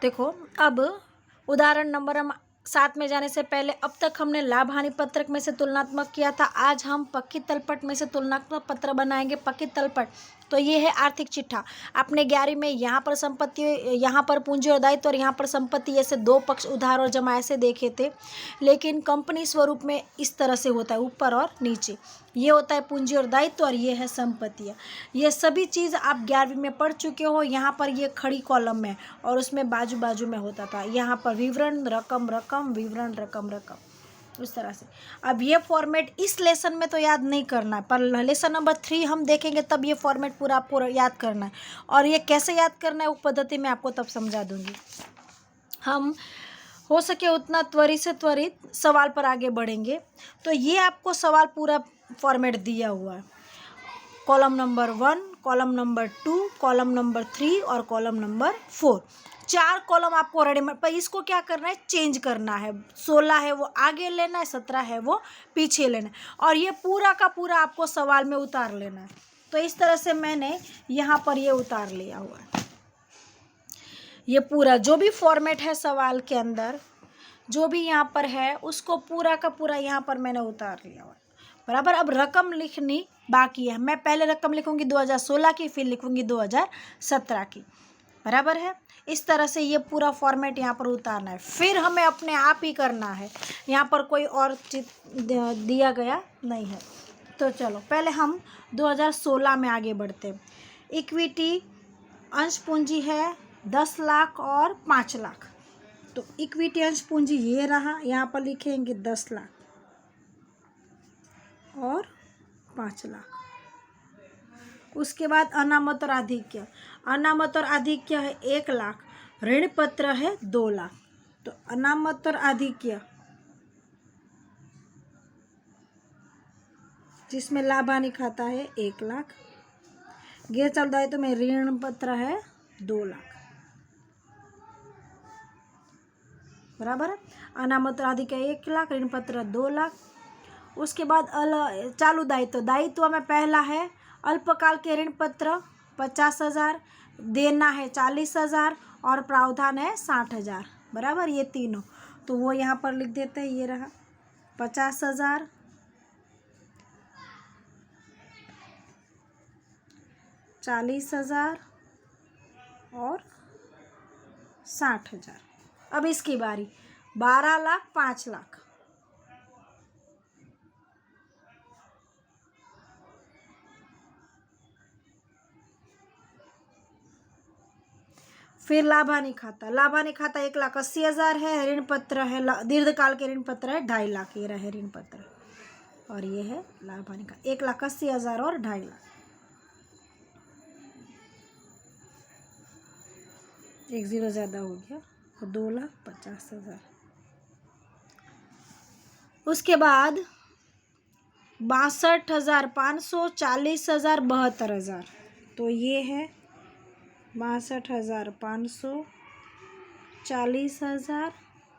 देखो, अब उदाहरण नंबर हम 7 में जाने से पहले अब तक हमने लाभ हानि पत्रक में से तुलनात्मक किया था। आज हम पक्की तलपट में से तुलनात्मक पत्र बनाएंगे। पक्की तलपट तो ये है आर्थिक चिट्ठा। आपने 11वीं में यहाँ पर संपत्ति, यहाँ पर पूंजी और दायित्व और यहाँ पर संपत्ति, ऐसे दो पक्ष उधार और जमा ऐसे देखे थे। लेकिन कंपनी स्वरूप में इस तरह से होता है, ऊपर और नीचे। ये होता है पूंजी और दायित्व और ये है संपत्तियाँ। ये सभी चीज़ आप 11वीं में पढ़ चुके हो। यहाँ पर ये खड़ी कॉलम में और उसमें बाजू बाजू में होता था। यहाँ पर विवरण रकम रकम, विवरण रकम रकम, उस तरह से। अब ये फॉर्मेट इस लेसन में तो याद नहीं करना है, पर लेसन नंबर 3 हम देखेंगे तब ये फॉर्मेट पूरा आपको याद करना है। और ये कैसे याद करना है वो पद्धति मैं आपको तब समझा दूंगी। हम हो सके उतना त्वरित से त्वरित सवाल पर आगे बढ़ेंगे। तो ये आपको सवाल पूरा फॉर्मेट दिया हुआ है। Column number 1, column number 2, column number 3 और कॉलम नंबर 4। 4 कॉलम आपको रेडीमेड, पर इसको क्या करना है, चेंज करना है। 16 है वो आगे लेना है, 17 है वो पीछे लेना है, और ये पूरा का पूरा आपको सवाल में उतार लेना है। तो इस तरह से मैंने यहाँ पर ये उतार लिया हुआ है। ये पूरा जो भी फॉर्मेट है सवाल के अंदर, जो भी यहाँ पर है, उसको पूरा का पूरा यहाँ पर मैंने उतार लिया हुआ है। बराबर। अब रकम लिखनी बाकी है। मैं पहले रकम लिखूंगी 2016 की, फिर लिखूंगी 2017 की। बराबर है। इस तरह से ये पूरा फॉर्मेट यहाँ पर उतारना है। फिर हमें अपने आप ही करना है, यहाँ पर कोई और चीज दिया गया नहीं है। तो चलो पहले हम 2016 में आगे बढ़ते हैं। इक्विटी अंश पूंजी है 10 लाख और 5 लाख। तो इक्विटी अंश पूंजी ये रहा, यहाँ पर लिखेंगे 10 लाख और 5 लाख। उसके बाद अनामत और आधिक्य। अनामत और आधिक्य है 1 लाख, ऋण पत्र है 2 लाख। तो अनामत और आधिक्य जिसमें लाभ हानि खाता है 1 लाख, गैर चालू दायित्व में ऋण पत्र है 2 लाख। बराबर है। अनामत और आधिक्य 1 लाख, ऋण पत्र 2 लाख। उसके बाद चालू दायित्व। दायित्व में पहला है अल्पकाल के ऋण पत्र 50,000, देना है 40,000 और प्रावधान है 60,000। बराबर, ये तीनों। तो वो यहाँ पर लिख देते हैं। ये रहा 50,000, 40,000 और 60,000। अब इसकी बारी 12 लाख 5 लाख। फिर लाभ हानि खाता। लाभ हानि खाता 1,80,000 है, ऋण पत्र है, दीर्घकाल के ऋण पत्र है 2.5 लाख। ये रहे ऋण पत्र और ये है लाभ हानि का 1,80,000 और 2.5 लाख। एक जीरो ज़्यादा हो गया, 2,50,000। उसके बाद 62,500, 40,000, 72,000। तो ये है 62,500, 40,000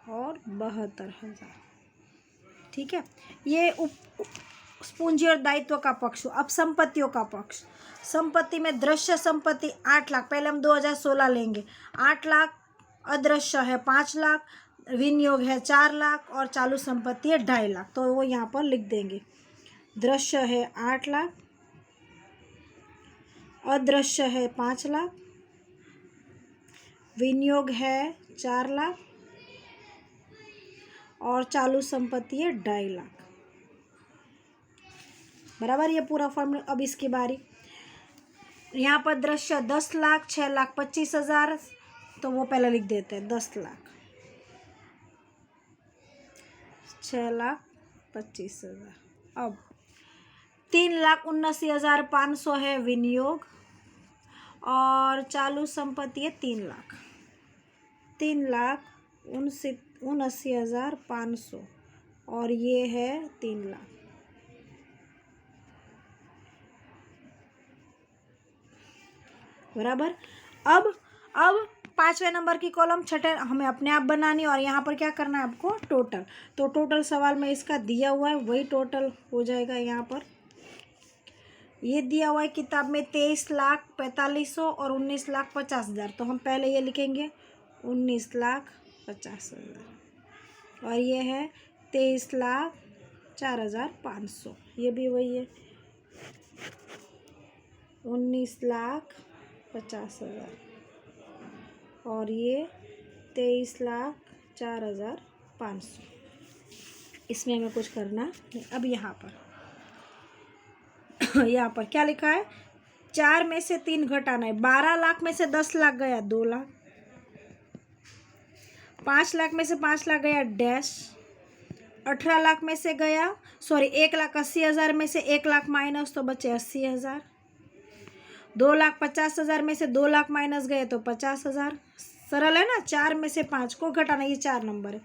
और 72,000। ठीक है। ये पूंजी और दायित्व का पक्ष। अब संपत्तियों का पक्ष। संपत्ति में दृश्य संपत्ति 8 लाख। पहले हम 2016 लेंगे। 8 लाख, अदृश्य है 5 लाख, विनियोग है 4 लाख और चालू संपत्ति है 2.5 लाख। तो वो यहाँ पर लिख देंगे। दृश्य है 8 लाख, अदृश्य है 5 लाख, विनियोग है 4 लाख और चालू संपत्ति है 2.5 लाख। बराबर, ये पूरा फॉर्मूला। अब इसकी बारी। यहाँ पर दृश्य 10 लाख, 6,25,000। तो वो पहले लिख देते हैं 10 लाख, 6,25,000। अब 3,79,500 है विनियोग और चालू संपत्ति है 3 लाख। 3,79,500 और ये है 3 लाख। बराबर। अब 5वें नंबर की कॉलम छठे हमें अपने आप बनानी और यहाँ पर क्या करना है आपको, टोटल। तो टोटल सवाल में इसका दिया हुआ है, वही टोटल हो जाएगा। यहाँ पर ये दिया हुआ है किताब में 23,45,000 और 19,50,000। तो हम पहले ये लिखेंगे 19,50,000 और ये है 23,04,500, ये भी वही है 19,50,000 और ये 23,04,500। इसमें हमें कुछ करना नहीं। अब यहाँ पर यहाँ पर क्या लिखा है, 4 में से 3 घटाना है। 12 लाख में से 10 लाख गया 2 लाख, 5 लाख में से 5 लाख गया डैश, 18 लाख में से गया 1,80,000 में से 1 लाख माइनस तो बचे 80,000, 2,50,000 में से 2 लाख माइनस गए तो 50,000। सरल है ना, 4 में से 5 को घटाना, ये 4 नंबर है।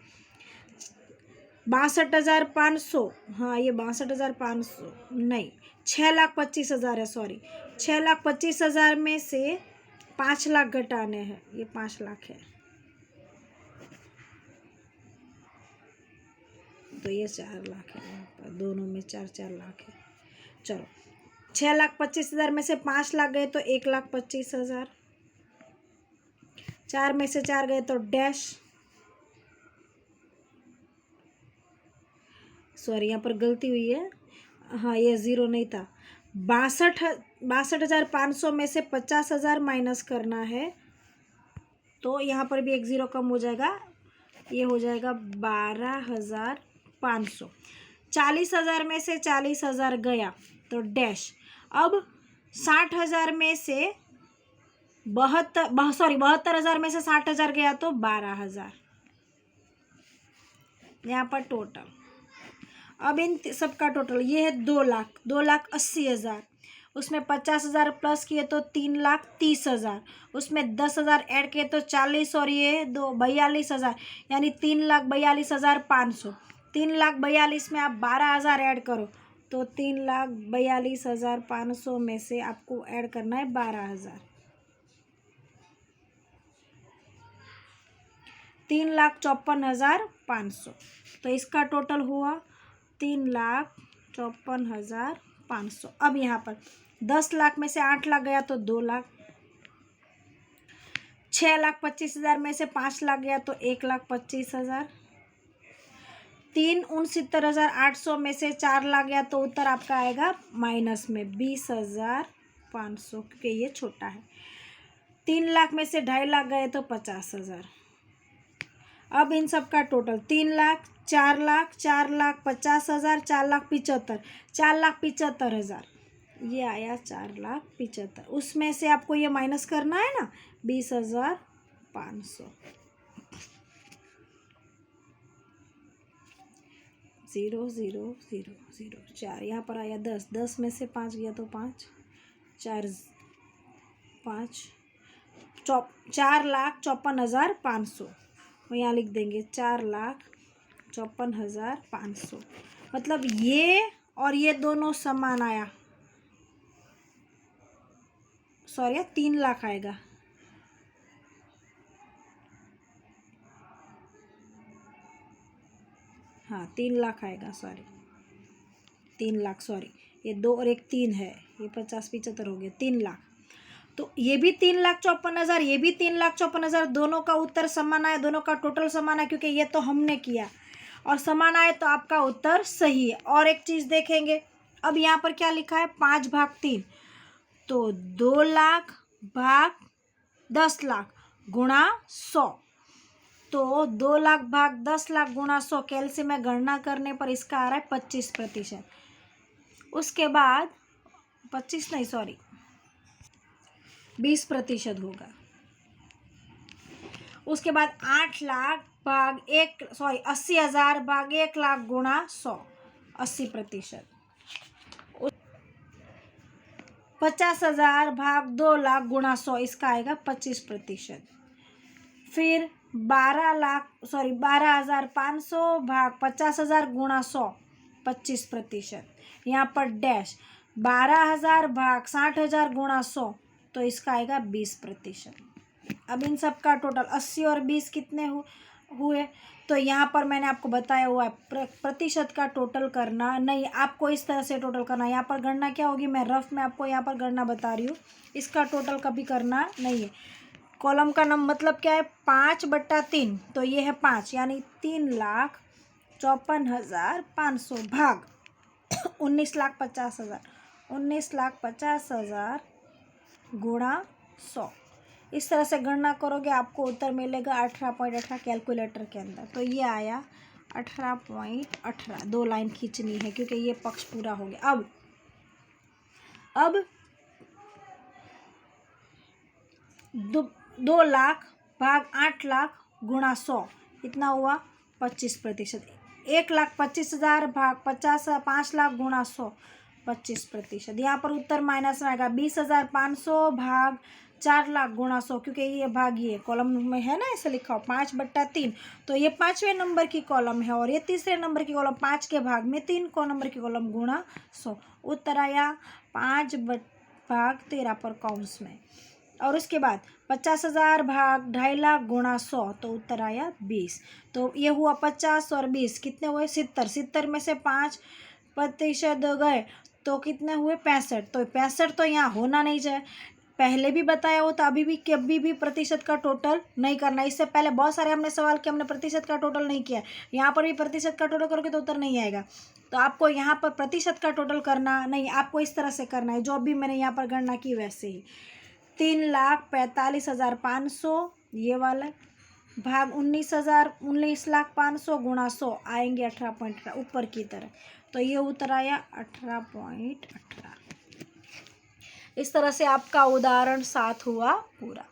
62,500, हाँ ये 62,500 नहीं, 6,25,000 है, 6,25,000 में से 5 लाख घटाने हैं, ये 5 लाख है तो ये 4 लाख है। यहाँ पर दोनों में 4 लाख है। चलो 6,25,000 में से 5 लाख गए तो 1,25,000, 4 में से 4 गए तो डैश, यहाँ पर गलती हुई है, हाँ ये 0 नहीं था। 62,500 में से 50,000 माइनस करना है तो यहाँ पर भी एक 0 कम हो जाएगा, ये हो जाएगा 12,500। 40,000 में से 40,000 गया तो डैश। अब 60,000 में से 72,000 में से 60,000 गया तो 12,000, यहाँ पर टोटल। अब इन सबका टोटल ये है 2 लाख, 2,80,000, उसमें 50,000 प्लस किए तो 3,30,000, उसमें 10,000 ऐड किए तो 40 और ये 42,000, यानी 3,42,500। 3,42,000 में आप 12,000 ऐड करो तो 3,42,500 में से आपको ऐड करना है 12,000, 3,54,500। तो इसका टोटल हुआ 3,54,500। अब यहाँ पर 10 लाख में से 8 लाख गया तो 2 लाख, 6,25,000 में से 5 लाख गया तो 1,25,000, 3,69,800 में से 4 लाख गया तो उत्तर आपका आएगा माइनस में 20,500, क्योंकि ये छोटा है। 3 लाख में से 2.5 लाख गए तो 50,000। अब इन सब का टोटल 3 लाख, 4 लाख, 4,50,000, 4,75,000, 4,75,000, ये आया 4,75,000। उसमें से आपको ये माइनस करना है ना 20,500। 0 0 0 0 4, यहाँ पर आया 10, 10 में से 5 गया तो 5, 4 5 4,54,500, यहाँ लिख देंगे 4,54,500। मतलब ये और ये दोनों समान आया, 3 लाख आएगा, हाँ 3 लाख आएगा, 3 लाख, ये 2 और 1 3 है, ये 50-75 हो गया, 3 लाख। तो ये भी 3,54,000, ये भी 3,54,000, दोनों का उत्तर समान आया, दोनों का टोटल समान है, क्योंकि ये तो हमने किया और समान आए तो आपका उत्तर सही है। और एक चीज़ देखेंगे, अब यहाँ पर क्या लिखा है 5/3, तो 2 लाख भाग 10 लाख गुणा 100, तो 2 लाख भाग 10 लाख गुणा 100, कैलसी में गणना करने पर इसका आ रहा है 25%। उसके बाद 20% होगा। उसके बाद 8 लाख भाग 80,000 भाग 1 लाख गुणा 100, 80%। 50,000 भाग 2 लाख गुणा 100, इसका आएगा 25%। फिर 12,500 भाग 50,000 गुणा 100, 25%। यहाँ पर डैश 12,000 भाग 60,000 गुणा 100, तो इसका आएगा 20%। अब इन सब का टोटल 80 और 20 कितने हुए, तो यहाँ पर मैंने आपको बताया हुआ है प्रतिशत का टोटल करना नहीं, आपको इस तरह से टोटल करना। यहाँ पर गणना क्या होगी, मैं रफ में आपको यहाँ पर गणना बता रही हूँ, इसका टोटल कभी करना नहीं है। कॉलम का नंबर मतलब क्या है 5/3, तो ये है 5 यानी 3,54,500 भाग 19,50,000, 19,50,000 गुणा 100। इस तरह से गणना करोगे आपको उत्तर मिलेगा 18.18 कैलकुलेटर के अंदर। तो ये आया 18.18। 2 लाइन खींचनी है क्योंकि ये पक्ष पूरा हो गया। अब 2 लाख भाग 8 लाख गुणा 100 कितना हुआ 25%। 1,25,000 भाग 5 लाख गुणा 100 25%। यहाँ पर उत्तर माइनस में आएगा 20,500 भाग 4 लाख गुणा 100, क्योंकि ये भाग ये कॉलम में है ना, ऐसे लिखा हो 5/3। तो ये 5वें नंबर की कॉलम है और ये तीसरे नंबर की कॉलम 5 के भाग में 3 को नंबर की कॉलम गुणा 100। उत्तर आया 5/13 पर कौंस में। और उसके बाद 50,000 भाग 2.5 लाख गुणा 100, तो उत्तर आया 20। तो ये हुआ 50 और 20 कितने हुए 70। 70 में से 5% गए तो कितने हुए 65। तो 65 तो यहाँ होना नहीं चाहिए। पहले भी बताया हो तो अभी भी कभी भी प्रतिशत का टोटल नहीं करना। इससे पहले बहुत सारे हमने सवाल किए, हमने प्रतिशत का टोटल नहीं किया। यहाँ पर भी प्रतिशत का टोटल करोगे तो उत्तर नहीं आएगा। तो आपको यहाँ पर प्रतिशत का टोटल करना नहीं, आपको इस तरह से करना है जो भी मैंने यहाँ पर गणना की वैसे ही। 3,45,500 ये वाला भाग 19,500 गुणा 100 आएंगे 18.18 ऊपर की तरह। तो ये उत्तर आया 18.18। इस तरह से आपका उदाहरण 7 हुआ पूरा।